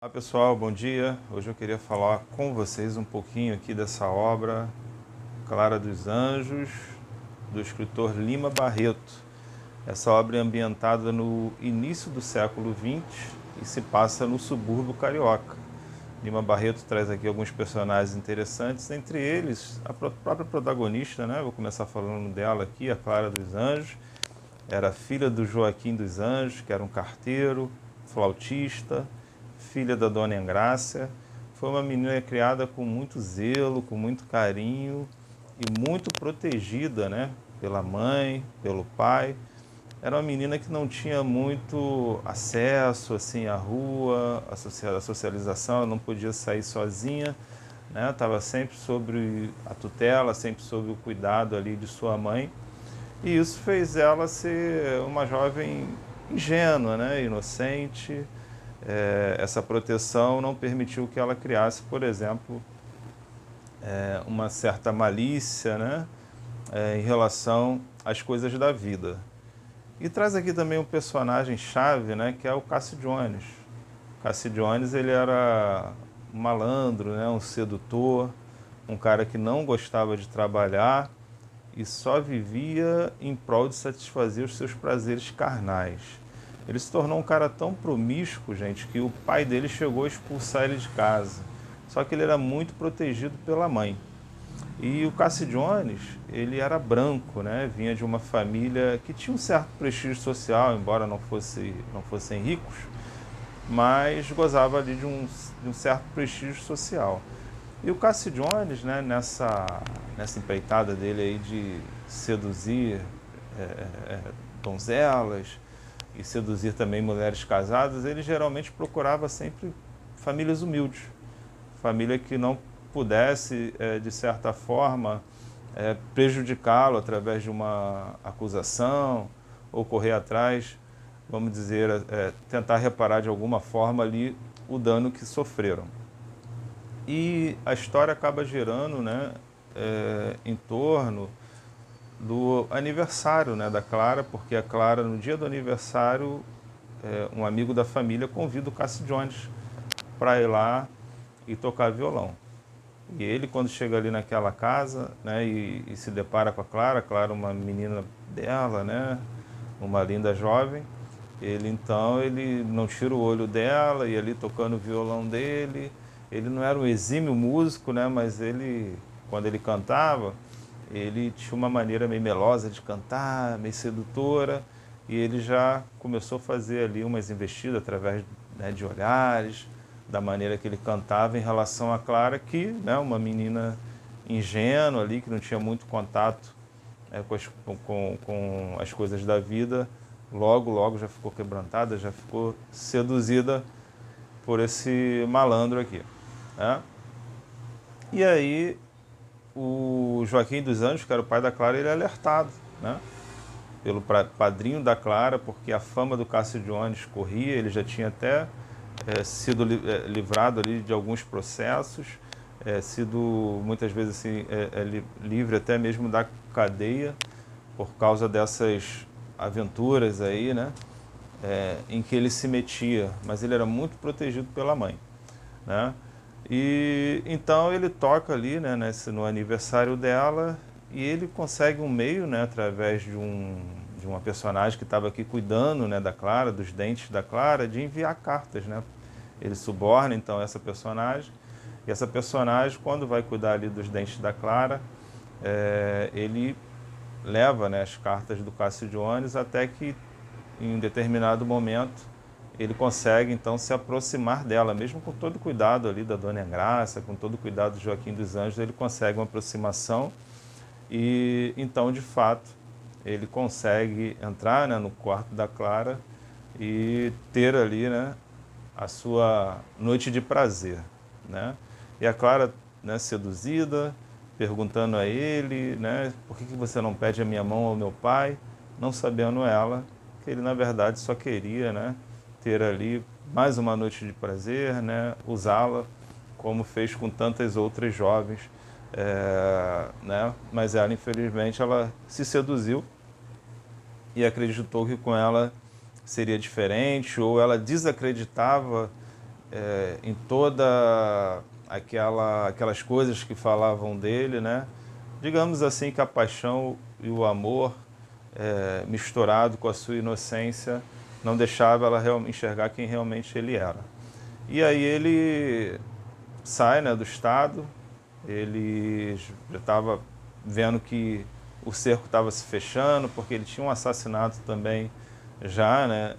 Olá pessoal, bom dia. Hoje eu queria falar com vocês um pouquinho aqui dessa obra Clara dos Anjos, do escritor Lima Barreto. Essa obra é ambientada no início do século XX e se passa no subúrbio carioca. Lima Barreto traz aqui alguns personagens interessantes, entre eles a própria protagonista, né? Vou começar falando dela aqui, a Clara dos Anjos. Era filha do Joaquim dos Anjos, que era um carteiro, flautista, filha da Dona Engrácia. Foi uma menina criada com muito zelo, com muito carinho e muito protegida, né, pela mãe, pelo pai. Era uma menina que não tinha muito acesso assim à rua, à socialização, ela não podia sair sozinha, né? Estava sempre sobre a tutela, sempre sob o cuidado ali de sua mãe. E isso fez ela ser uma jovem ingênua, né, inocente. Essa proteção não permitiu que ela criasse, por exemplo, uma certa malícia, né, em relação às coisas da vida. E traz aqui também um personagem chave, né, que é o Cassidiones. Cassidiones, ele era um malandro, né, um sedutor, um cara que não gostava de trabalhar e só vivia em prol de satisfazer os seus prazeres carnais. Ele se tornou um cara tão promíscuo, gente, que o pai dele chegou a expulsar ele de casa. Só que ele era muito protegido pela mãe. E o Cassidiones, ele era branco, né? Vinha de uma família que tinha um certo prestígio social, embora não fossem ricos, mas gozava ali de um certo prestígio social. E o Cassidiones, né, nessa empreitada dele aí de seduzir donzelas e seduzir também mulheres casadas, ele geralmente procurava sempre famílias humildes, família que não pudesse, de certa forma, prejudicá-lo através de uma acusação ou correr atrás, vamos dizer, tentar reparar de alguma forma ali o dano que sofreram. E a história acaba girando, né, em torno do aniversário, né, da Clara, porque a Clara, no dia do aniversário, um amigo da família convida o Cassidiones para ir lá e tocar violão. E ele, quando chega ali naquela casa, né, e se depara com a Clara uma menina dela, né, uma linda jovem, ele não tira o olho dela e ali tocando o violão dele. Ele não era um exímio músico, né, mas ele, quando ele cantava, ele tinha uma maneira meio melosa de cantar, meio sedutora, e ele já começou a fazer ali umas investidas através, né, de olhares, da maneira que ele cantava em relação a Clara, que, né, uma menina ingênua ali, que não tinha muito contato, com as coisas da vida, logo já ficou quebrantada, já ficou seduzida por esse malandro aqui, né? E aí o Joaquim dos Anjos, que era o pai da Clara, ele é alertado, né, pelo padrinho da Clara, porque a fama do Cassidiones corria, ele já tinha até sido livrado ali de alguns processos, sido muitas vezes assim, livre até mesmo da cadeia por causa dessas aventuras aí, né, em que ele se metia, mas ele era muito protegido pela mãe, né? E então ele toca ali, né, no aniversário dela, e ele consegue um meio, né, através de uma personagem que estava aqui cuidando, né, da Clara, dos dentes da Clara, de enviar cartas, né? Ele suborna então essa personagem, e essa personagem, quando vai cuidar ali dos dentes da Clara, ele leva, né, as cartas do Cassidiones até que em um determinado momento ele consegue então se aproximar dela, mesmo com todo o cuidado ali da Dona Engrácia, com todo o cuidado do Joaquim dos Anjos, ele consegue uma aproximação e então de fato ele consegue entrar, né, no quarto da Clara e ter ali, né, a sua noite de prazer, né? E a Clara, né, seduzida, perguntando a ele, né, por que você não pede a minha mão ao meu pai, não sabendo ela que ele na verdade só queria, né, ter ali mais uma noite de prazer, né, usá-la como fez com tantas outras jovens, né? Mas ela infelizmente ela se seduziu e acreditou que com ela seria diferente, ou ela desacreditava em toda aquelas coisas que falavam dele, né? Digamos assim que a paixão e o amor misturado com a sua inocência não deixava ela enxergar quem realmente ele era. E aí ele sai, né, do estado, ele já estava vendo que o cerco estava se fechando, porque ele tinha um assassinato também já, né,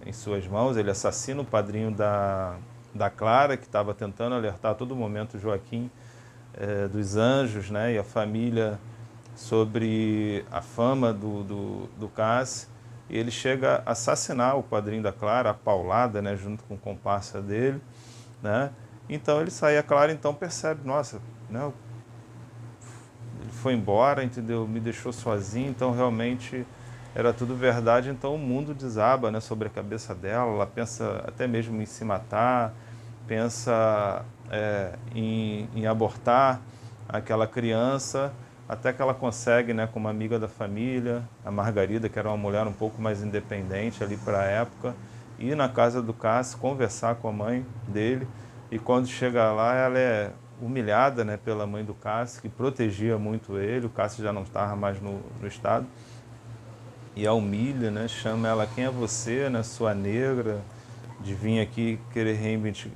em suas mãos. Ele assassina o padrinho da Clara, que estava tentando alertar a todo momento o Joaquim dos Anjos, né, e a família sobre a fama do Cassi. E ele chega a assassinar o padrinho da Clara, a paulada, né, junto com o comparsa dele, né? Então ele sai, a Clara então percebe, nossa, né, ele foi embora, entendeu? Me deixou sozinho, então realmente era tudo verdade. Então o mundo desaba, né, sobre a cabeça dela. Ela pensa até mesmo em se matar, pensa em abortar aquela criança, até que ela consegue, né, com uma amiga da família, a Margarida, que era uma mulher um pouco mais independente ali para a época, ir na casa do Cássio, conversar com a mãe dele. E quando chega lá, ela é humilhada, né, pela mãe do Cássio, que protegia muito ele. O Cássio já não estava mais no estado. E a humilha, né, chama ela: quem é você, né, sua negra, de vir aqui querer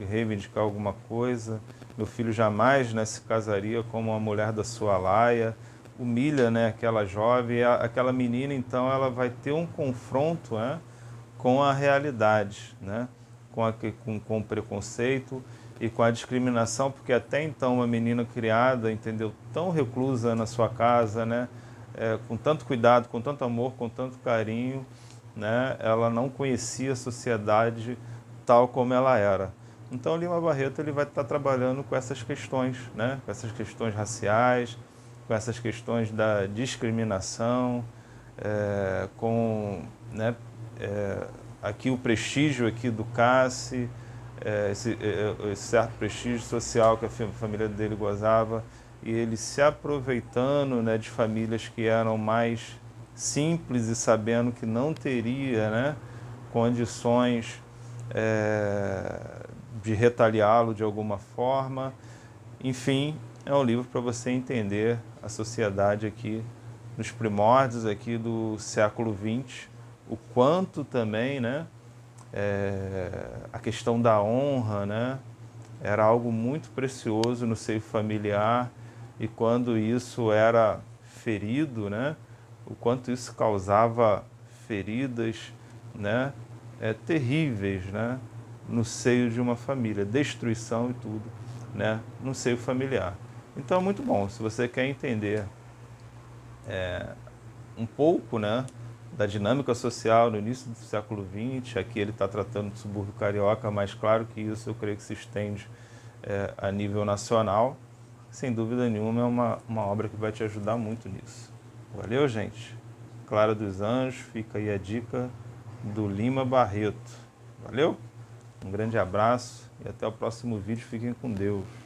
reivindicar alguma coisa? Meu filho jamais, né, se casaria com uma mulher da sua laia. Humilha, né, aquela jovem. Aquela menina, então, ela vai ter um confronto, né, com a realidade, né, com o preconceito e com a discriminação, porque até então uma menina criada, entendeu, tão reclusa na sua casa, né, com tanto cuidado, com tanto amor, com tanto carinho, né, ela não conhecia a sociedade tal como ela era. Então Lima Barreto ele vai estar trabalhando com essas questões, né, com essas questões raciais, com essas questões da discriminação, com, né, aqui o prestígio aqui do Cassi, esse certo prestígio social que a família dele gozava, e ele se aproveitando, né, de famílias que eram mais simples e sabendo que não teria, né, condições de retaliá-lo de alguma forma. Enfim, é um livro para você entender a sociedade aqui nos primórdios aqui do século XX, o quanto também, né, a questão da honra, né, era algo muito precioso no seio familiar, e quando isso era ferido, né, o quanto isso causava feridas, né, terríveis, né, no seio de uma família, destruição e tudo, né, no seio familiar. Então é muito bom, se você quer entender um pouco, né, da dinâmica social no início do século XX. Aqui ele está tratando do subúrbio carioca, mas claro que isso eu creio que se estende a nível nacional. Sem dúvida nenhuma é uma obra que vai te ajudar muito nisso. Valeu, gente? Clara dos Anjos, fica aí a dica do Lima Barreto. Valeu? Um grande abraço e até o próximo vídeo. Fiquem com Deus.